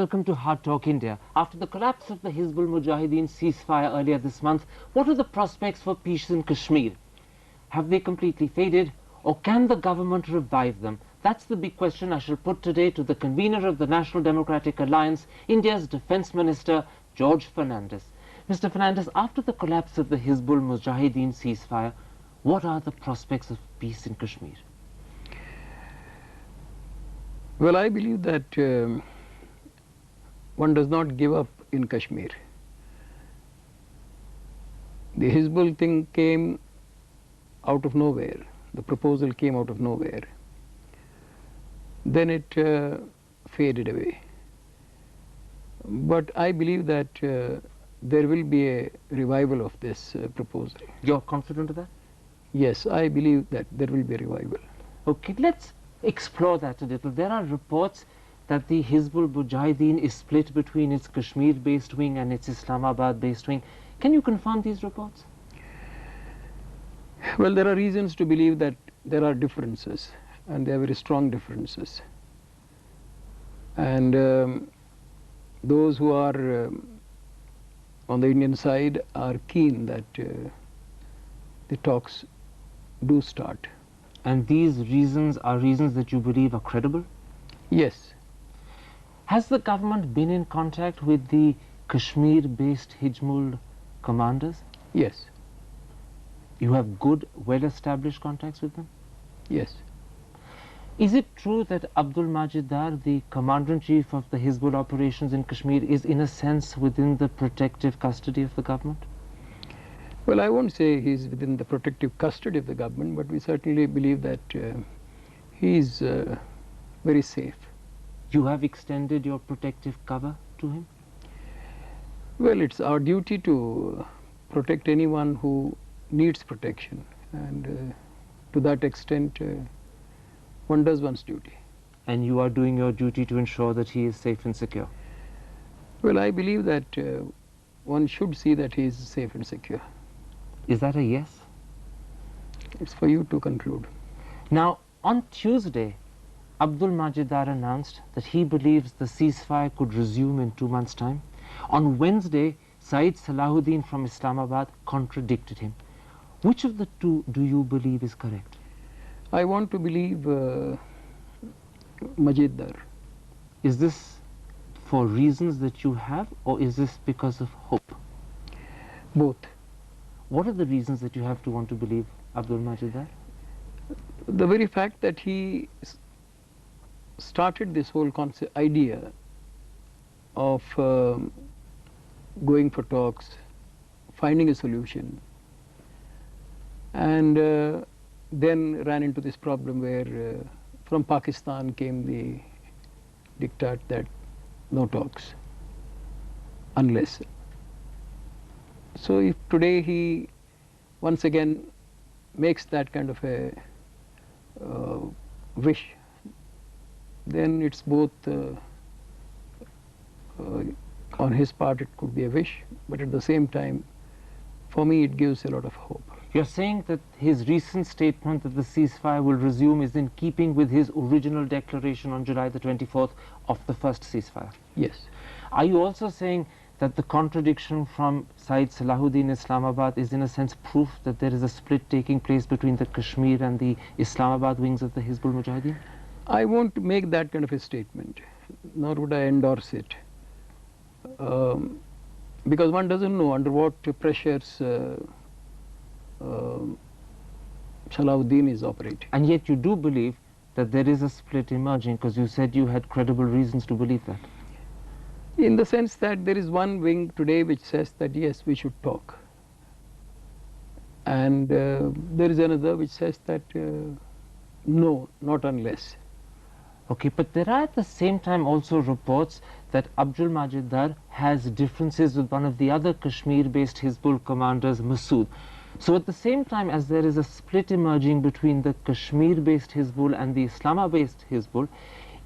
welcome to Hard Talk India. After the collapse of the Hizbul Mujahideen ceasefire earlier this month, what are the prospects for peace in Kashmir? Have they completely faded, or can the government revive them? That's the big question I shall put today to the convener of the National Democratic Alliance, India's Defence Minister, George Fernandes. Mr. Fernandes, after the collapse of the Hizbul Mujahideen ceasefire, what are the prospects of peace in Kashmir? Well, I believe that one does not give up in Kashmir. The Hizbul thing came out of nowhere. The proposal came out of nowhere. Then it faded away. But I believe that there will be a revival of this proposal. You're confident of that? Yes, I believe that there will be a revival. Okay, let's explore that a little. There are reports that the Hizbul Mujahideen is split between its Kashmir-based wing and its Islamabad-based wing. Can you confirm these reports? Well, there are reasons to believe that there are differences, and they are very strong differences. And those who are on the Indian side are keen that the talks do start. And these reasons are reasons that you believe are credible? Yes. Has the government been in contact with the Kashmir-based Hizbul commanders? Yes. You have good, well-established contacts with them? Yes. Is it true that Abdul Majid Dar, the Commander-in-Chief of the Hizbul operations in Kashmir, is in a sense within the protective custody of the government? Well, I won't say he's within the protective custody of the government, but we certainly believe that he is very safe. You have extended your protective cover to him? Well, it's our duty to protect anyone who needs protection, and to that extent one does one's duty. And you are doing your duty to ensure that he is safe and secure? Well, I believe that one should see that he is safe and secure. Is that a yes? It's for you to conclude. Now, on Tuesday, Abdul Majid Dar announced that he believes the ceasefire could resume in 2 months' time. On Wednesday, Saeed Salahuddin from Islamabad contradicted him. Which of the two do you believe is correct? I want to believe Majid Dar. Is this for reasons that you have, or is this because of hope? Both. What are the reasons that you have to want to believe Abdul Majid Dar? The very fact that he started this whole idea of going for talks, finding a solution, and then ran into this problem where from Pakistan came the diktat that no talks unless. So if today he once again makes that kind of a wish, then it's both on his part it could be a wish, but at the same time for me it gives a lot of hope. You're saying that his recent statement that the ceasefire will resume is in keeping with his original declaration on July the 24th of the first ceasefire? Yes. Are you also saying that the contradiction from Saeed Salahuddin Islamabad is in a sense proof that there is a split taking place between the Kashmir and the Islamabad wings of the Hizbul Mujahideen? I won't make that kind of a statement, nor would I endorse it, because one doesn't know under what pressures Salahuddin is operating. And yet you do believe that there is a split emerging, because you said you had credible reasons to believe that. In the sense that there is one wing today which says that yes, we should talk, and there is another which says that no, not unless. Okay, but there are at the same time also reports that Abdul Majid Dar has differences with one of the other Kashmir-based Hizbul commanders, Masood. So at the same time as there is a split emerging between the Kashmir-based Hizbul and the Islamabad-based Hizbul,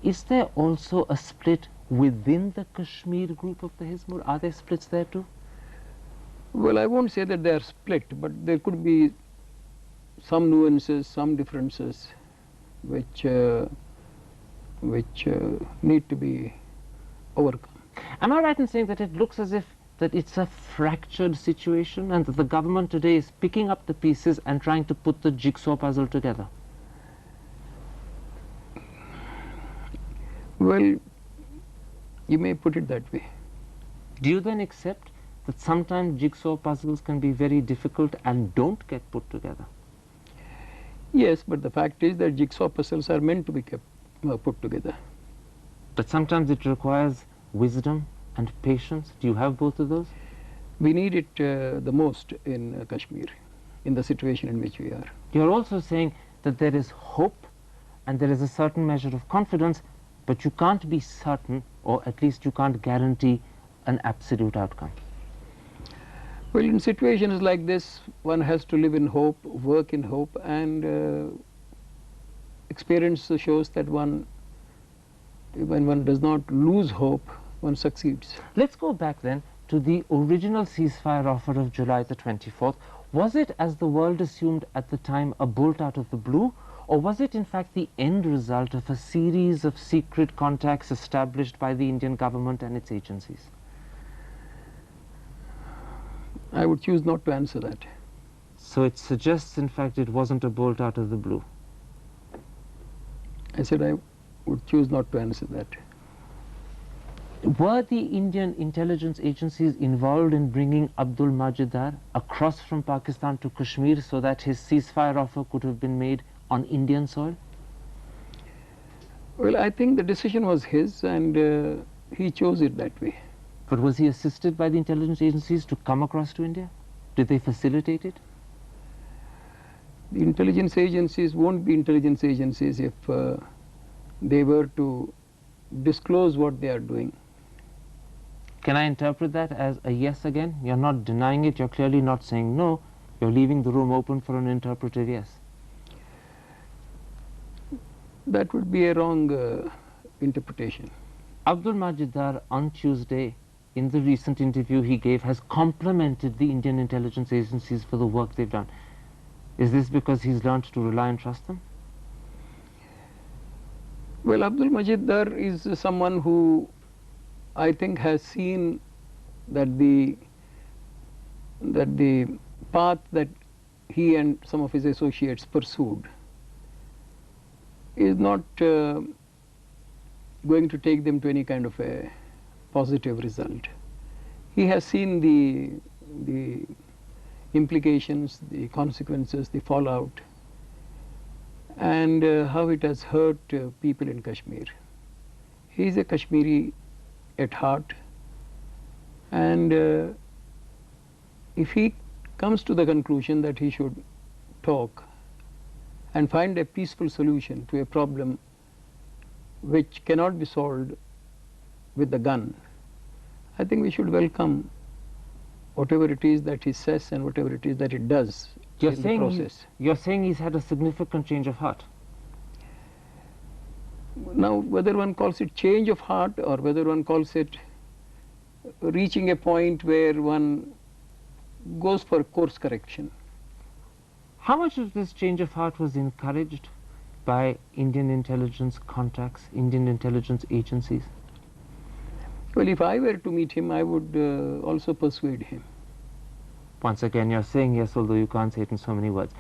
is there also a split within the Kashmir group of the Hizbul? Are there splits there too? Well, I won't say that they are split, but there could be some nuances, some differences which need to be overcome. Am I right in saying that it looks as if that it's a fractured situation and that the government today is picking up the pieces and trying to put the jigsaw puzzle together? Well, you may put it that way. Do you then accept that sometimes jigsaw puzzles can be very difficult and don't get put together? Yes, but the fact is that jigsaw puzzles are meant to be put together. But sometimes it requires wisdom and patience. Do you have both of those? We need it the most in Kashmir, in the situation in which we are. You're also saying that there is hope and there is a certain measure of confidence, but you can't be certain, or at least you can't guarantee an absolute outcome. Well, in situations like this, one has to live in hope, work in hope, and experience shows that when one does not lose hope, one succeeds. Let's go back then to the original ceasefire offer of July the 24th. Was it, as the world assumed at the time, a bolt out of the blue, or was it in fact the end result of a series of secret contacts established by the Indian government and its agencies? I would choose not to answer that. So it suggests in fact it wasn't a bolt out of the blue. I said I would choose not to answer that. Were the Indian intelligence agencies involved in bringing Abdul Majid Dar across from Pakistan to Kashmir so that his ceasefire offer could have been made on Indian soil? Well, I think the decision was his, and he chose it that way. But was he assisted by the intelligence agencies to come across to India? Did they facilitate it? The intelligence agencies won't be intelligence agencies if they were to disclose what they are doing. Can I interpret that as a yes again? You're not denying it, you're clearly not saying no, you're leaving the room open for an interpretive yes. That would be a wrong interpretation. Abdul Majid Dar on Tuesday, in the recent interview he gave, has complimented the Indian intelligence agencies for the work they've done. Is this because he's learned to rely and trust them? Well, Abdul Majid Dar is someone who I think has seen that the path that he and some of his associates pursued is not going to take them to any kind of a positive result. He has seen the implications, the consequences, the fallout, and how it has hurt people in Kashmir. He is a Kashmiri at heart, and if he comes to the conclusion that he should talk and find a peaceful solution to a problem which cannot be solved with the gun, I think we should welcome whatever it is that he says and whatever it is that he does in the process. You're saying he's had a significant change of heart? Now, whether one calls it change of heart or whether one calls it reaching a point where one goes for course correction. How much of this change of heart was encouraged by Indian intelligence contacts, Indian intelligence agencies? Well, if I were to meet him, I would also persuade him. Once again, you're saying yes, although you can't say it in so many words.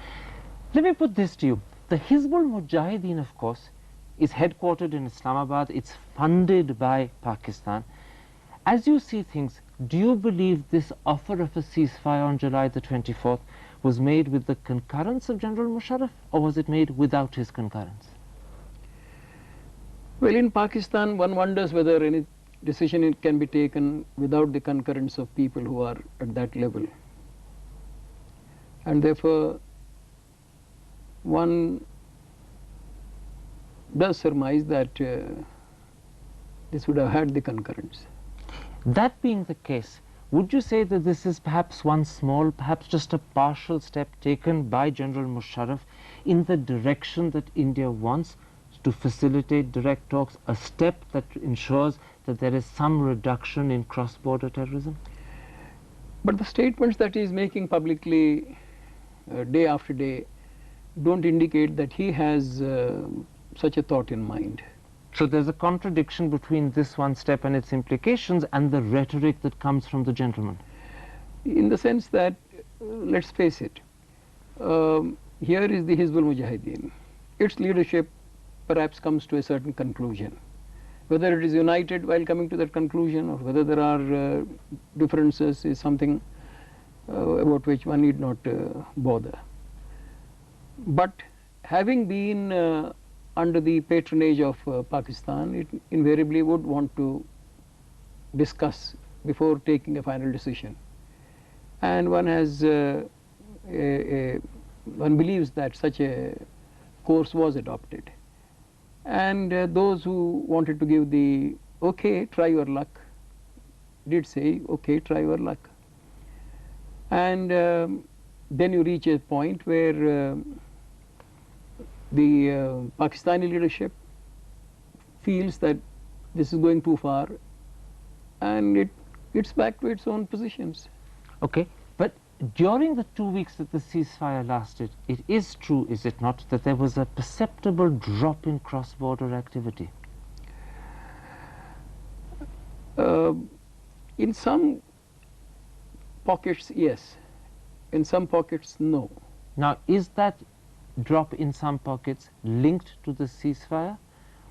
Let me put this to you. The Hizbul Mujahideen, of course, is headquartered in Islamabad. It's funded by Pakistan. As you see things, do you believe this offer of a ceasefire on July the 24th was made with the concurrence of General Musharraf, or was it made without his concurrence? Well, in Pakistan, one wonders whether any decision can be taken without the concurrence of people who are at that level. And therefore, one does surmise that this would have had the concurrence. That being the case, would you say that this is perhaps one small, perhaps just a partial step taken by General Musharraf in the direction that India wants to facilitate direct talks, a step that ensures that there is some reduction in cross-border terrorism? But the statements that he is making publicly day after day don't indicate that he has such a thought in mind. So there's a contradiction between this one step and its implications and the rhetoric that comes from the gentleman. In the sense that, let's face it, here is the Hizbul Mujahideen. Its leadership perhaps comes to a certain conclusion. Whether it is united while coming to that conclusion or whether there are differences is something about which one need not bother. But having been under the patronage of Pakistan, it invariably would want to discuss before taking a final decision. And one has one believes that such a course was adopted. And those who wanted to give the okay, try your luck, did say okay, try your luck. And then you reach a point where the Pakistani leadership feels that this is going too far and it's back to its own positions. Okay, but during the 2 weeks that the ceasefire lasted, it is true, is it not, that there was a perceptible drop in cross-border activity? In some pockets, yes. In some pockets, no. Now, is that drop in some pockets linked to the ceasefire,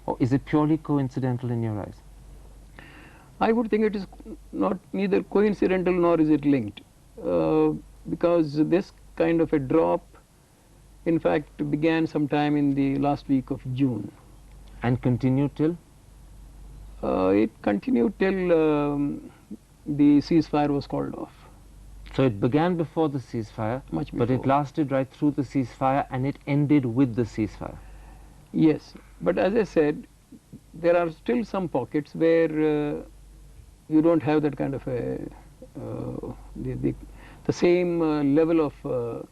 or is it purely coincidental in your eyes? I would think it is neither coincidental nor is it linked, because this kind of a drop, in fact, began sometime in the last week of June. And continued till? It continued till the ceasefire was called off. So it began before the ceasefire, Much but it before. lasted right through the ceasefire and it ended with the ceasefire. Yes, but as I said, there are still some pockets where you don't have that kind of a the same level of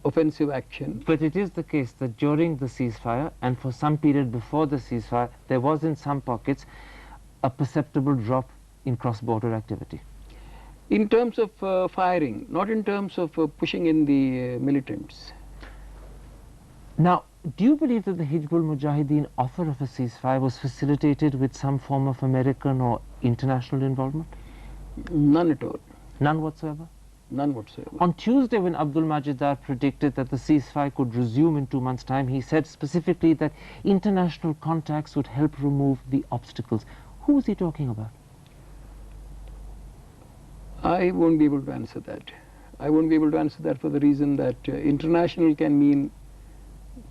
offensive action. But it is the case that during the ceasefire and for some period before the ceasefire, there was in some pockets a perceptible drop in cross-border activity. In terms of firing, not in terms of pushing in the militants. Now, do you believe that the Hizbul Mujahideen offer of a ceasefire was facilitated with some form of American or international involvement? None at all. None whatsoever? None whatsoever. On Tuesday, when Abdul Majid Dar predicted that the ceasefire could resume in 2 months' time, he said specifically that international contacts would help remove the obstacles. Who was he talking about? I won't be able to answer that. I won't be able to answer that for the reason that international can mean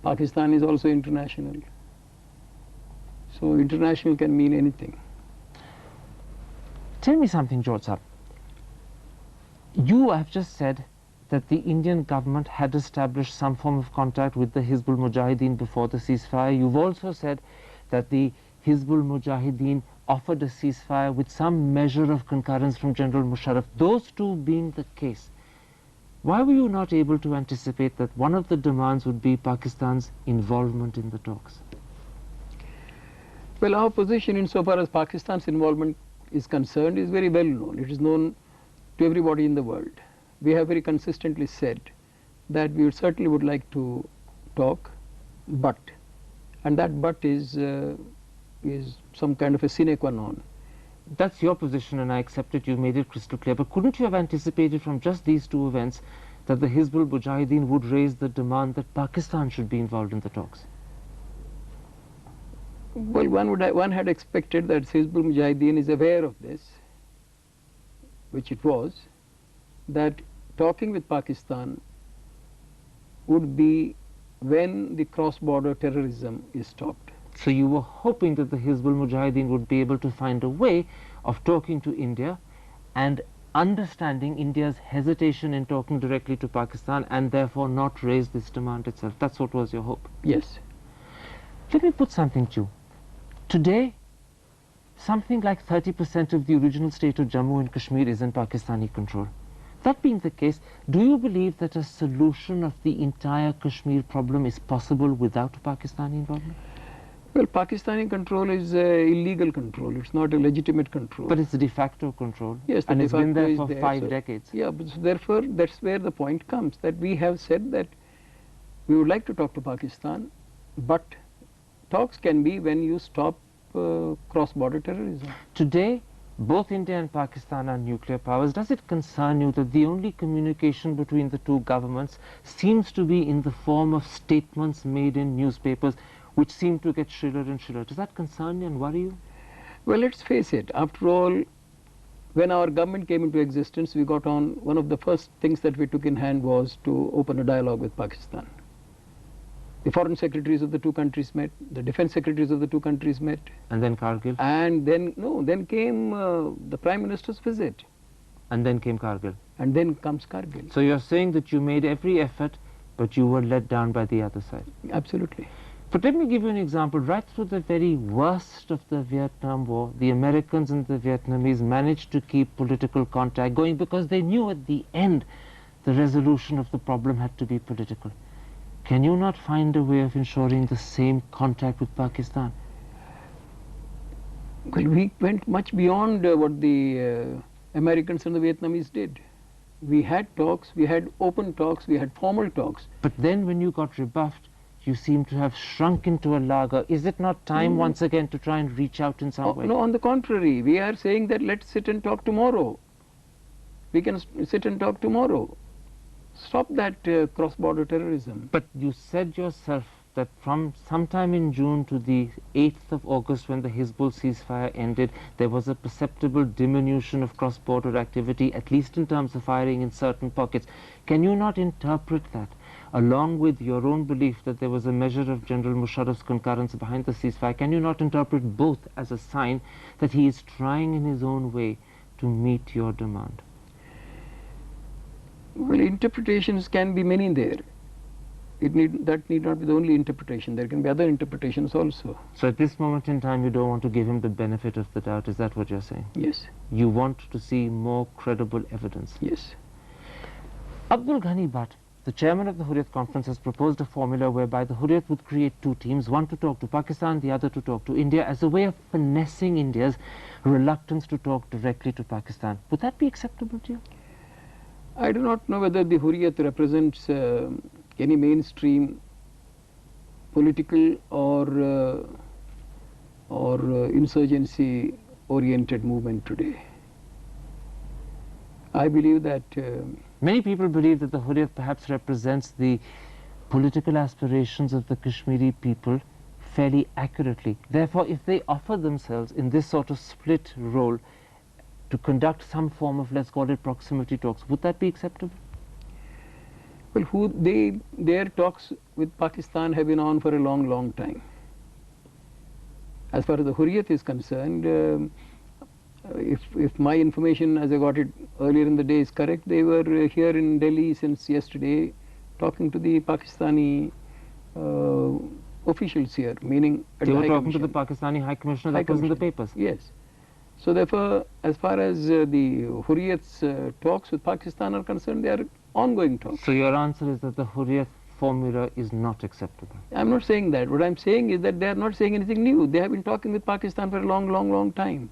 Pakistan is also international. So international can mean anything. Tell me something, George Saab. You have just said that the Indian government had established some form of contact with the Hizbul Mujahideen before the ceasefire. You've also said that the Hizbul Mujahideen offered a ceasefire with some measure of concurrence from General Musharraf. Those two being the case, why were you not able to anticipate that one of the demands would be Pakistan's involvement in the talks? Well, our position insofar as Pakistan's involvement is concerned is very well known. It is known to everybody in the world. We have very consistently said that we certainly would like to talk, but, and that but is some kind of a sine qua non. That's your position and I accept it, you made it crystal clear, but couldn't you have anticipated from just these two events that the Hizbul Mujahideen would raise the demand that Pakistan should be involved in the talks? Well, one had expected that Hizbul Mujahideen is aware of this, which it was, that talking with Pakistan would be when the cross-border terrorism is stopped. So you were hoping that the Hizbul Mujahideen would be able to find a way of talking to India and understanding India's hesitation in talking directly to Pakistan and therefore not raise this demand itself. That's what was your hope. Yes. Let me put something to you. Today, something like 30% of the original state of Jammu and Kashmir is in Pakistani control. That being the case, do you believe that a solution of the entire Kashmir problem is possible without Pakistani involvement? Well, Pakistani control is illegal control. It's not a legitimate control. But it's a de facto control. Yes, and de it's been there facto for is 5 so, decades. Yeah, but so therefore that's where the point comes, that we have said that we would like to talk to Pakistan, but talks can be when you stop cross-border terrorism. Today, both India and Pakistan are nuclear powers. Does it concern you that the only communication between the two governments seems to be in the form of statements made in newspapers, which seem to get shriller and shriller? Does that concern you and worry you? Well, let's face it, after all, when our government came into existence, we got on, one of the first things that we took in hand was to open a dialogue with Pakistan. The foreign secretaries of the two countries met, the defense secretaries of the two countries met. And then Kargil? And then, no, then came the Prime Minister's visit. And then came Kargil? And then comes Kargil. So you're saying that you made every effort, but you were let down by the other side? Absolutely. But let me give you an example. Right through the very worst of the Vietnam War, the Americans and the Vietnamese managed to keep political contact going because they knew at the end the resolution of the problem had to be political. Can you not find a way of ensuring the same contact with Pakistan? Well, we went much beyond what the Americans and the Vietnamese did. We had talks, we had open talks, we had formal talks. But then when you got rebuffed, you seem to have shrunk into a lager. Is it not time once again to try and reach out in some way? No, on the contrary, we are saying that let's sit and talk tomorrow. We can sit and talk tomorrow. Stop that cross-border terrorism. But you said yourself that from sometime in June to the 8th of August, when the Hizbul ceasefire ended, there was a perceptible diminution of cross-border activity, at least in terms of firing in certain pockets. Can you not interpret that, along with your own belief that there was a measure of General Musharraf's concurrence behind the ceasefire, can you not interpret both as a sign that he is trying in his own way to meet your demand? Well, interpretations can be many there. That need not be the only interpretation. There can be other interpretations also. So at this moment in time, you don't want to give him the benefit of the doubt. Is that what you're saying? Yes. You want to see more credible evidence? Yes. Abdul Ghani Bhatt, the chairman of the Hurriyat Conference, has proposed a formula whereby the Hurriyat would create two teams, one to talk to Pakistan, the other to talk to India, as a way of finessing India's reluctance to talk directly to Pakistan. Would that be acceptable to you? I do not know whether the Hurriyat represents any mainstream political or insurgency-oriented movement today. I believe that... Many people believe that the Hurriyat perhaps represents the political aspirations of the Kashmiri people fairly accurately. Therefore, if they offer themselves in this sort of split role to conduct some form of, let's call it, proximity talks, would that be acceptable? Well, their talks with Pakistan have been on for a long, long time. As far as the Hurriyat is concerned, if my information as I got it earlier in the day is correct, they were here in Delhi since yesterday talking to the Pakistani officials here, meaning at they the were High talking to Commission. the Pakistani High Commissioner, that was in the papers. Yes. So therefore, as far as the Hurriyat's talks with Pakistan are concerned, they are ongoing talks. So your answer is that the Hurriyat formula is not acceptable? I'm not saying that. What I'm saying is that they are not saying anything new. They have been talking with Pakistan for a long, long, long time.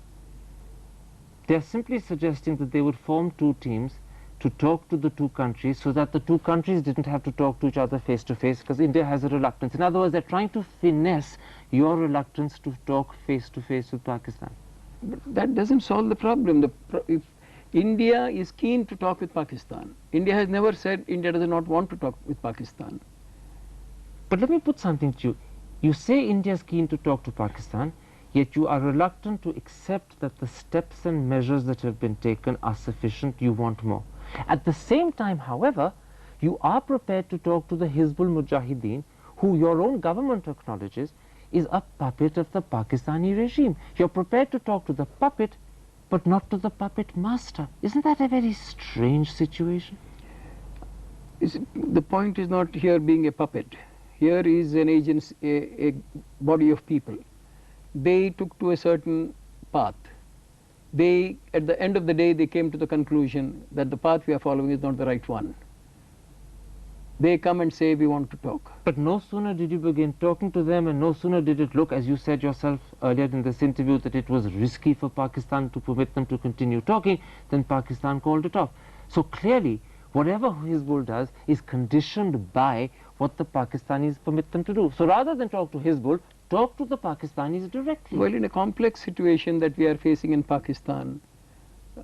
They are simply suggesting that they would form two teams to talk to the two countries so that the two countries didn't have to talk to each other face to face, because India has a reluctance. In other words, they're trying to finesse your reluctance to talk face to face with Pakistan. But that doesn't solve the problem. If India is keen to talk with Pakistan, India has never said India does not want to talk with Pakistan. But let me put something to you. You say India is keen to talk to Pakistan, yet you are reluctant to accept that the steps and measures that have been taken are sufficient. You want more. At the same time, however, you are prepared to talk to the Hizbul Mujahideen, who your own government acknowledges is a puppet of the Pakistani regime. You're prepared to talk to the puppet, but not to the puppet master. Isn't that a very strange situation? The point is not here being a puppet. Here is an agency, a body of people. They took to a certain path. At the end of the day, they came to the conclusion that the path we are following is not the right one. They come and say, we want to talk. But no sooner did you begin talking to them, and no sooner did it look, as you said yourself earlier in this interview, that it was risky for Pakistan to permit them to continue talking, then Pakistan called it off. So clearly, whatever Hizbul does is conditioned by what the Pakistanis permit them to do. So rather than talk to Hizbul, talk to the Pakistanis directly. Well, in a complex situation that we are facing in Pakistan,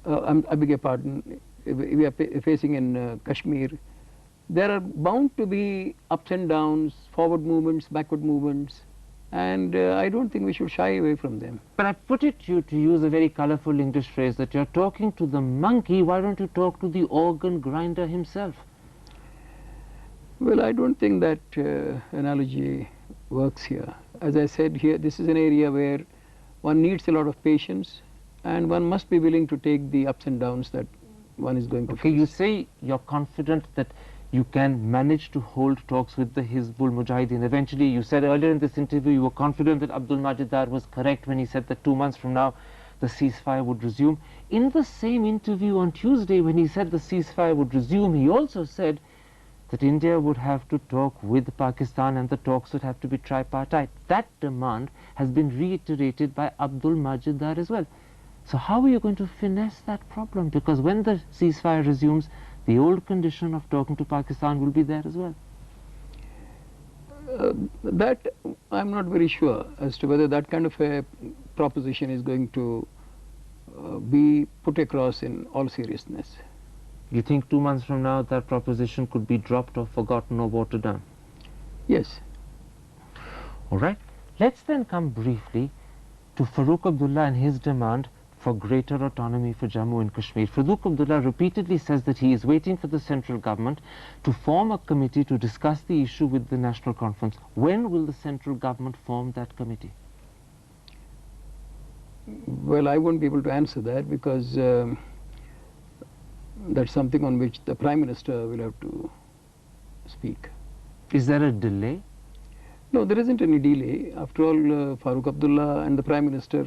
I beg your pardon, we are facing in Kashmir, there are bound to be ups and downs, forward movements, backward movements, and I don't think we should shy away from them. But I put it to you, to use a very colorful English phrase, that you're talking to the monkey, why don't you talk to the organ grinder himself? Well, I don't think that analogy works here. As I said here, this is an area where one needs a lot of patience and one must be willing to take the ups and downs that one is going to Okay, face. you say you're confident that you can manage to hold talks with the Hizbul Mujahideen. Eventually, you said earlier in this interview you were confident that Abdul Majid Dar was correct when he said that 2 months from now the ceasefire would resume. In the same interview on Tuesday, when he said the ceasefire would resume, he also said that India would have to talk with Pakistan and the talks would have to be tripartite. That demand has been reiterated by Abdul Majid Dar as well. So how are you going to finesse that problem? Because when the ceasefire resumes, the old condition of talking to Pakistan will be there as well. That I'm not very sure as to whether that kind of a proposition is going to be put across in all seriousness. You think 2 months from now that proposition could be dropped or forgotten or watered down? Yes. All right. Let's then come briefly to Farooq Abdullah and his demand for greater autonomy for Jammu and Kashmir. Farooq Abdullah repeatedly says that he is waiting for the central government to form a committee to discuss the issue with the National Conference. When will the central government form that committee? Well, I won't be able to answer that because that's something on which the Prime Minister will have to speak. Is there a delay? No, there isn't any delay. After all, Farooq Abdullah and the Prime Minister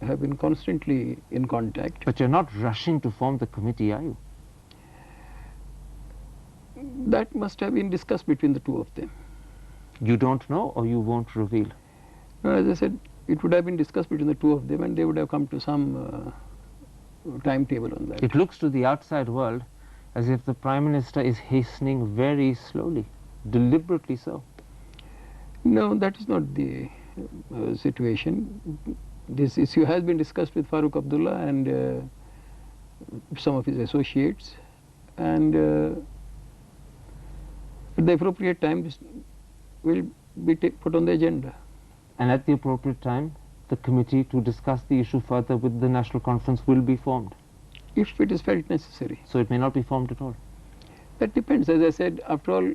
have been constantly in contact. But you're not rushing to form the committee, are you? That must have been discussed between the two of them. You don't know or you won't reveal? No, as I said, it would have been discussed between the two of them and they would have come to some timetable on that. It looks to the outside world as if the Prime Minister is hastening very slowly, deliberately so. No, that is not the situation. This issue has been discussed with Farooq Abdullah and some of his associates, and at the appropriate time this will be put on the agenda. And at the appropriate time, the committee to discuss the issue further with the National Conference will be formed. If it is felt necessary. So it may not be formed at all. That depends. As I said, after all,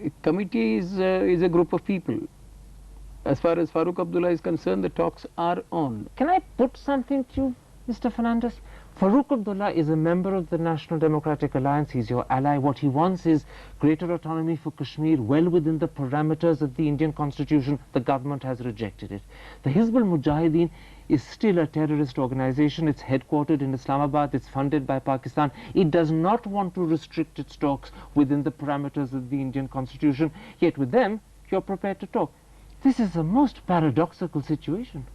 a committee is a group of people. As far as Farooq Abdullah is concerned, the talks are on. Can I put something to you, Mr. Fernandes? Farooq Abdullah is a member of the National Democratic Alliance. He's your ally. What he wants is greater autonomy for Kashmir, well within the parameters of the Indian Constitution. The government has rejected it. The Hizbul Mujahideen is still a terrorist organization. It's headquartered in Islamabad. It's funded by Pakistan. It does not want to restrict its talks within the parameters of the Indian Constitution. Yet with them, you're prepared to talk. This is a most paradoxical situation.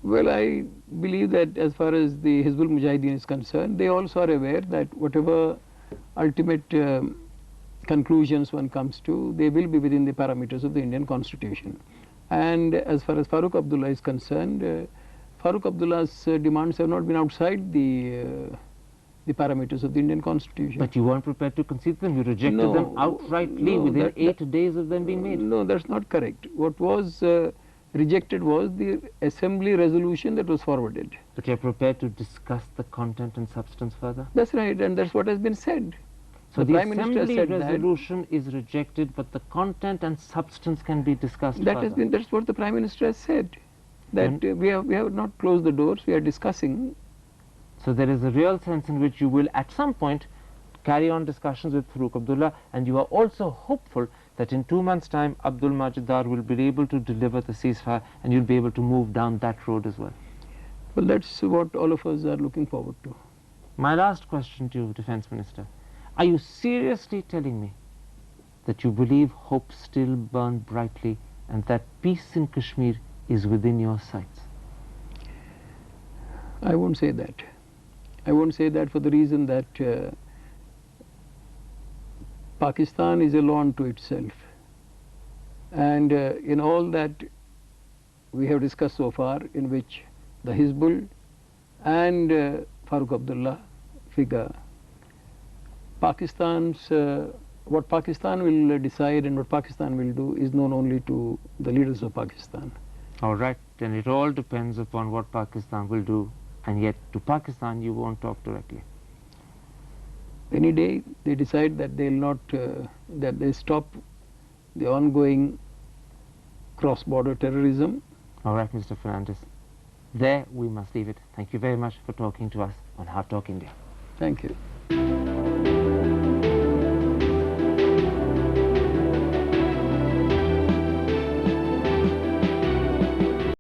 Well, I believe that as far as the Hizbul Mujahideen is concerned, they also are aware that whatever ultimate conclusions one comes to, they will be within the parameters of the Indian Constitution. And as far as Farooq Abdullah is concerned, Farooq Abdullah's demands have not been outside the parameters of the Indian Constitution. But you weren't prepared to concede them. You rejected them outrightly within 8 days of them being made. No, that's not correct. What was rejected was the assembly resolution that was forwarded. But you're prepared to discuss the content and substance further? That's right, and that's what has been said. So the Prime Minister assembly said resolution is rejected, but the content and substance can be discussed that further. has been, that's what the Prime Minister has said. That we have not closed the doors, we are discussing. So there is a real sense in which you will at some point carry on discussions with Farooq Abdullah, and you are also hopeful that in 2 months' time Abdul Majid Dar will be able to deliver the ceasefire and you'll be able to move down that road as well. Well, that's what all of us are looking forward to. My last question to you, Defence Minister. Are you seriously telling me that you believe hope still burns brightly and that peace in Kashmir is within your sights? I won't say that. I won't say that for the reason that Pakistan is a law unto itself. And in all that we have discussed so far, in which the Hizbul and Farooq Abdullah figure, Pakistan's what Pakistan will decide and what Pakistan will do is known only to the leaders of Pakistan. All right, then it all depends upon what Pakistan will do, and yet to Pakistan you won't talk directly. Any day they decide that they will not, that they stop the ongoing cross-border terrorism. All right, Mr. Fernandes. There we must leave it. Thank you very much for talking to us on Hard Talk India. Thank you.